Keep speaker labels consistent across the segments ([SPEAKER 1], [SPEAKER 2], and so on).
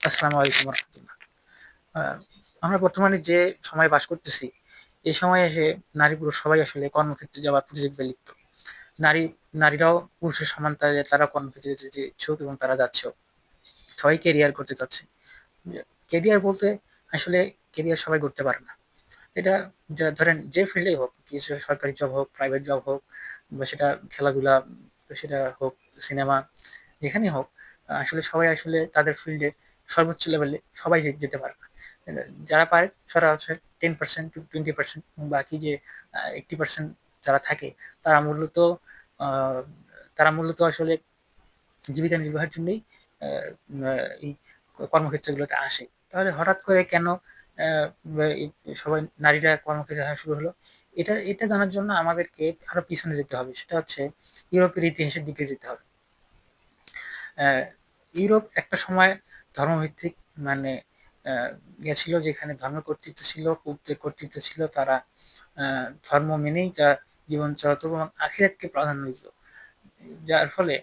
[SPEAKER 1] আসসালামু আলাইকুম রহমতুল্লাহ। আমরা বর্তমানে যে সময়ে বাস করতেছি, এই সময়ে এসে নারী পুরুষ সবাই আসলে কর্মক্ষেত্রে যাওয়ার প্রতিযোগিতায় লিপ্ত। নারী নারীরাও পুরুষের সমান তালে তারা কর্মক্ষেত্রে যেতে ইচ্ছুক এবং তারা যাচ্ছেও। সবাই কেরিয়ার করতে চাচ্ছে। কেরিয়ার বলতে আসলে কেরিয়ার সবাই করতে পারে না। এটা ধরেন যে ফিল্ডেই হোক, কি সেটা সরকারি জব হোক, প্রাইভেট জব হোক বা সেটা খেলাধুলা, সেটা হোক সিনেমা, যেখানেই হোক আসলে সবাই আসলে তাদের ফিল্ডের সর্বোচ্চ লেভেলে সবাই যেতে পারে না। যারা পারে তারা হচ্ছে 10% to 20%, এবং বাকি যে 80% যারা থাকে তারা মূলত আহ, তারা মূলত আসলে জীবিকা নির্বাহের জন্যই এই কর্মক্ষেত্রগুলোতে আসে। তাহলে হঠাৎ করে কেন আহ, এই সবাই নারীরা কর্মক্ষেত্রে আসা শুরু হলো? এটা জানার জন্য আমাদেরকে আরো পিছনে যেতে হবে। সেটা হচ্ছে ইউরোপের ইতিহাসের দিকে যেতে হবে। আহ, ইউরোপ একটা সময় ধর্মভিত্তিক, মানে গেছিল, যেখানে ধর্ম কর্তৃত্ব ছিল, পুরুষদের কর্তৃত্ব ছিল। তারা ধর্ম মেনেই যা জীবন চালাতো এবং আখিরাতকে প্রাধান্য দিত। যার ফলে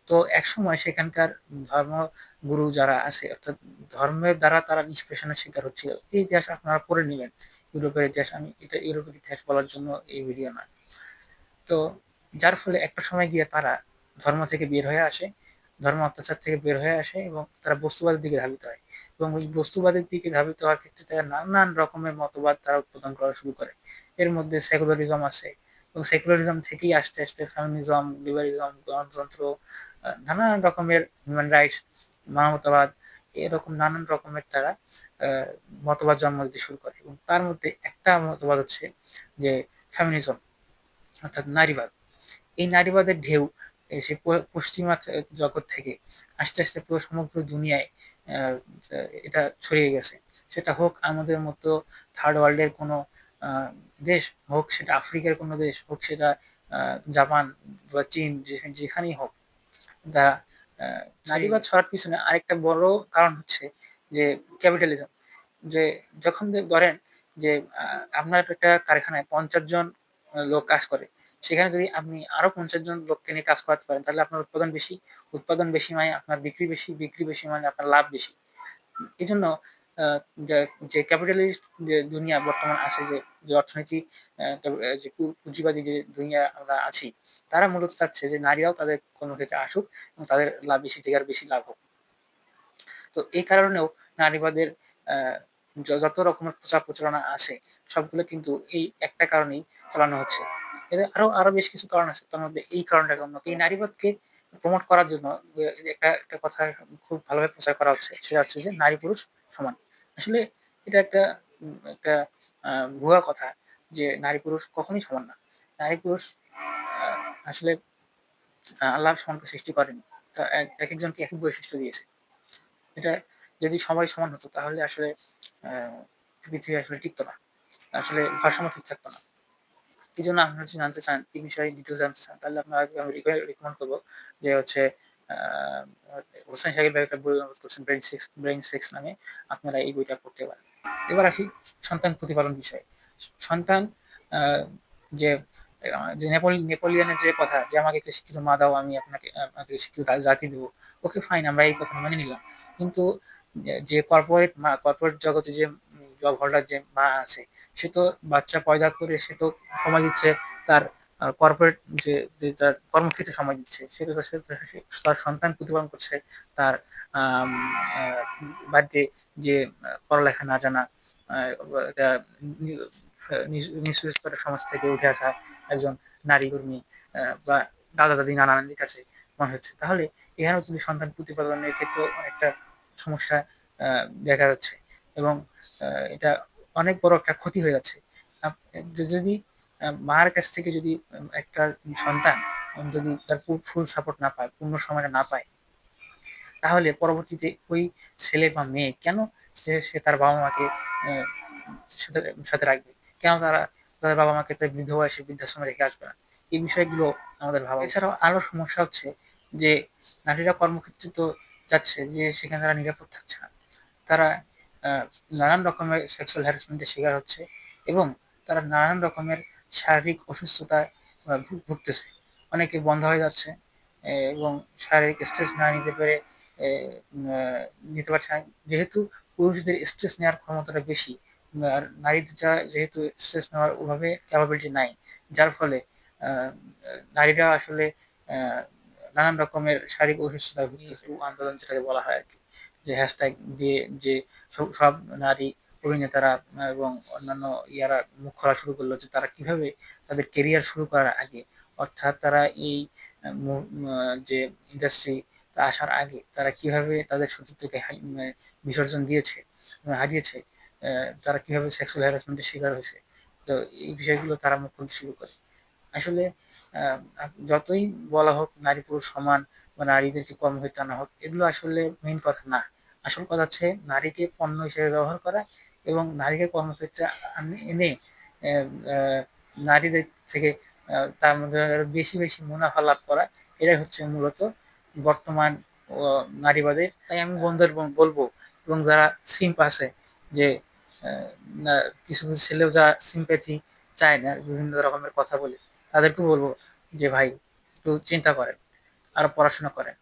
[SPEAKER 1] তো একসময় সেখানকার ধর্মগুরু যারা আছে, অর্থাৎ ধর্মের দ্বারা তারা নিষ্পেষণের শিকার হচ্ছিল। এই ইতিহাস আপনারা পড়ে নেবেন, ইউরোপের ইতিহাস। আমি এটা ইউরোপের ইতিহাস বলার জন্য এই ভিডিও নয়। তো যার ফলে একটা সময় গিয়ে তারা ধর্ম থেকে বের হয়ে আসে, ধর্ম অত্যাচার থেকে বের হয়ে আসে এবং তারা বস্তুবাদের দিকে ধাবিত হয়। এবং ওই বস্তুবাদের দিকে ধাবিত হওয়ার ক্ষেত্রে তারা নানান রকমের মতবাদ তারা উৎপাদন করা শুরু করে। এর মধ্যে সেকুলারিজম আছে, এবং সেকুলারিজম থেকেই আস্তে আস্তে ফেমিনিজম, লিবারিজম, গণতন্ত্র, নানান রকমের হিউম্যান রাইটস, মানবতাবাদ, এরকম নানান রকমের তারা আহ, মতবাদ জন্ম দিতে শুরু করে। এবং তার মধ্যে একটা মতবাদ হচ্ছে যে ফেমিনিজম, অর্থাৎ নারীবাদ। এই নারীবাদের ঢেউ সে পশ্চিমা জগৎ থেকে আস্তে আস্তে পুরো সমগ্র দুনিয়ায় আহ, এটা ছড়িয়ে গেছে। সেটা হোক আমাদের মতো থার্ড ওয়ার্ল্ডের কোনো আহ, দেশ, হোক সেটা আফ্রিকার কোনো দেশ, হোক সেটা জাপান বা চীন, যেখানেই হোক, তারা আহ, নারীবাদ ছড়ার পিছনে আরেকটা বড় কারণ হচ্ছে যে ক্যাপিটালিজম। যে যখন ধরেন যে আপনার একটা কারখানায় 50 জন লোক কাজ করে, সেখানে যদি আপনি আরো 50 জন লোককে নিয়ে কাজ করাতে পারেন, তাহলে আপনার উৎপাদন বেশি, উৎপাদন বেশি মানে আপনার বিক্রি বেশি, বিক্রি বেশি মানে আপনার লাভ বেশি। এই জন্য আহ, যে যে ক্যাপিটালিস্ট যে দুনিয়া বর্তমান আছে, যে যে অর্থনীতি, যে পুঁজিবাদী যে দুনিয়া আমরা আছি, তারা মূলত চাচ্ছে যে নারীরাও তাদের কর্মক্ষেত্রে আসুক এবং তাদের লাভ বেশি থেকে আর বেশি লাভ হোক। তো এই কারণেও নারীবাদের আহ, যত রকমের প্রচার প্রচারণা আছে, সবগুলো কিন্তু এই একটা কারণেই চালানো হচ্ছে। এর আরো আরো বেশ কিছু কারণ আছে, তার মধ্যে এই কারণটাকে অন্যতম। এই নারীবাদকে প্রমোট করার জন্য একটা একটা কথা খুব ভালোভাবে প্রচার করা হচ্ছে, সেটা হচ্ছে যে নারী পুরুষ সমান। আসলে এটা একটা ভুয়া কথা, যে নারী পুরুষ কখনোই সমান না। নারী পুরুষ আহ, আসলে আল্লাহ সমানকে সৃষ্টি করেনি। তা এক একজনকে এক এক বৈশিষ্ট্য দিয়েছে। এটা যদি সবাই সমান হতো, তাহলে আসলে আহ, পৃথিবী আসলে টিকতো না, আসলে ভারসাম্য ঠিক থাকতো না। এই জন্য আপনারা যদি জানতে চান, এই বিষয়ে ডিটেলস জানতে চান, তাহলে আপনারা, আমি রিকমেন্ড করবো যে হচ্ছে আহ, হোসেন শাকিল ভাই একটা বই অনুবাদ করছেন, ব্রেইন সেক্স নামে। আপনারা এই বইটা পড়তে পারেন। এবার আসি সন্তান প্রতিপালন বিষয়ে। সন্তান আহ, যে যে নেপোলিয়নের যে কথা, যে আমাকে একটা শিক্ষিত মা দাও, আমি আপনাকে শিক্ষিত জাতি দেবো। ওকে ফাইন, আমরা এই কথা মেনে নিলাম। কিন্তু যে কর্পোরেট জগতে যে জব হোল্ডার যে মা আছে, সে তো বাচ্চা পয়দা করে সে তো সময় দিচ্ছে তার কর্পোরেট, তার কর্মক্ষেত্রে সময় দিচ্ছে। সে তো তার সন্তান প্রতিপালন করছে তার আম, আহ, বাড়িতে, যে পড়ালেখা না জানা, একটা নিচু স্তরের সমাজ থেকে উঠে আসা একজন নারী কর্মী, বা দাদা দাদি নানা নানির কাছে মনে হচ্ছে। তাহলে এখানেও কিন্তু সন্তান প্রতিপালনের ক্ষেত্রে একটা সমস্যা দেখা যাচ্ছে। এবং এটা অনেক বড় একটা ক্ষতি হয়ে যাচ্ছে। যদি মার কাছ থেকে যদি একটা সন্তান যদি তার ফুল সাপোর্ট না পায়, পূর্ণ সময়টা না পায়, তাহলে পরবর্তীতে ওই ছেলে বা মেয়ে কেন সে তার বাবা মাকে আহ, সাথে সাথে রাখবে? কেন তাদের বাবা মাকে তার বৃদ্ধ বয়সে বৃদ্ধাশ্রমে রেখে আসবে না? এই বিষয়গুলো আমাদের ভাবা উচিত। এছাড়াও আরো সমস্যা হচ্ছে যে নারীরা কর্মক্ষেত্রে তো যাচ্ছে, যে সেখানে তারা নিরাপদ থাকছে না। তারা আহ, নানান রকমের সেক্সুয়াল হ্যারাসমেন্টের শিকার হচ্ছে, এবং তারা নানান রকমের শারীরিক অসুস্থতায় ভুগতেছে। অনেকে বন্ধ হয়ে যাচ্ছে, এবং শারীরিক স্ট্রেস না নিতে পেরে এ, নিতে পারছে না, যেহেতু পুরুষদের স্ট্রেস নেওয়ার ক্ষমতাটা বেশি, আর নারীদের যেহেতু স্ট্রেস নেওয়ার ওভাবে ক্যাপাবিলিটি নাই, যার ফলে আহ, নারীরা আসলে আহ, নানান রকমের শারীরিক অসুস্থতায় ভুগতেছে। আন্দোলন যেটাকে বলা হয় আর কি, যে হ্যাশট্যাগ দিয়ে যে সব নারী অভিনেতারা এবং অন্যান্য ইয়ারা মুখ খোলা শুরু করলো যে তারা কিভাবে তাদের কেরিয়ার শুরু করার আগে, অর্থাৎ তারা এই যে ইন্ডাস্ট্রি আসার আগে তারা কিভাবে তাদের সতীত্বকে বিসর্জন দিয়েছে, হারিয়েছে, তারা কিভাবে সেক্সুয়াল হ্যারাসমেন্টের শিকার হয়েছে। তো এই বিষয়গুলো তারা মুখ খুলতে শুরু করে। আসলে যতই বলা হোক নারী পুরুষ সমান বা নারীদেরকে কর্মক্ষেত্রে আনা হোক, এগুলো আসলে মেইন কথা না। আসল কথা হচ্ছে নারীকে পণ্য হিসেবে ব্যবহার করা এবং নারীকে কর্মক্ষেত্রে এনে আহ, আহ, নারীদের থেকে তার মধ্যে আরো বেশি বেশি মুনাফা লাভ করা, এটাই হচ্ছে মূলত বর্তমান নারীবাদের। তাই আমি বন্ধুদের বলবো, এবং যারা সিম্প আছে, যে কিছু কিছু ছেলেও যা সিম্প্যাথি চায় না, বিভিন্ন রকমের কথা বলে, তাদেরকে বলবো যে ভাই একটু চিন্তা করেন, আরো পড়াশোনা করেন,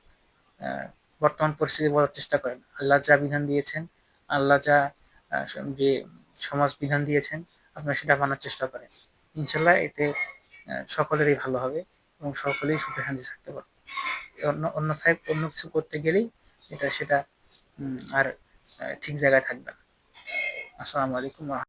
[SPEAKER 1] আহ, বর্তমান পরিস্থিতি বোঝার চেষ্টা করেন। আল্লাহ যা বিধান দিয়েছেন, আল্লাহ যা যে সমাজ বিধান দিয়েছেন, আপনারা সেটা মানার চেষ্টা করেন। ইনশাল্লাহ এতে সকলেরই ভালো হবে এবং সকলেই সুখে শান্তি থাকতে পারবে। অন্যথায় অন্য কিছু করতে গেলেই সেটা আর ঠিক জায়গায় থাকবে না। আসসালামু আলাইকুম।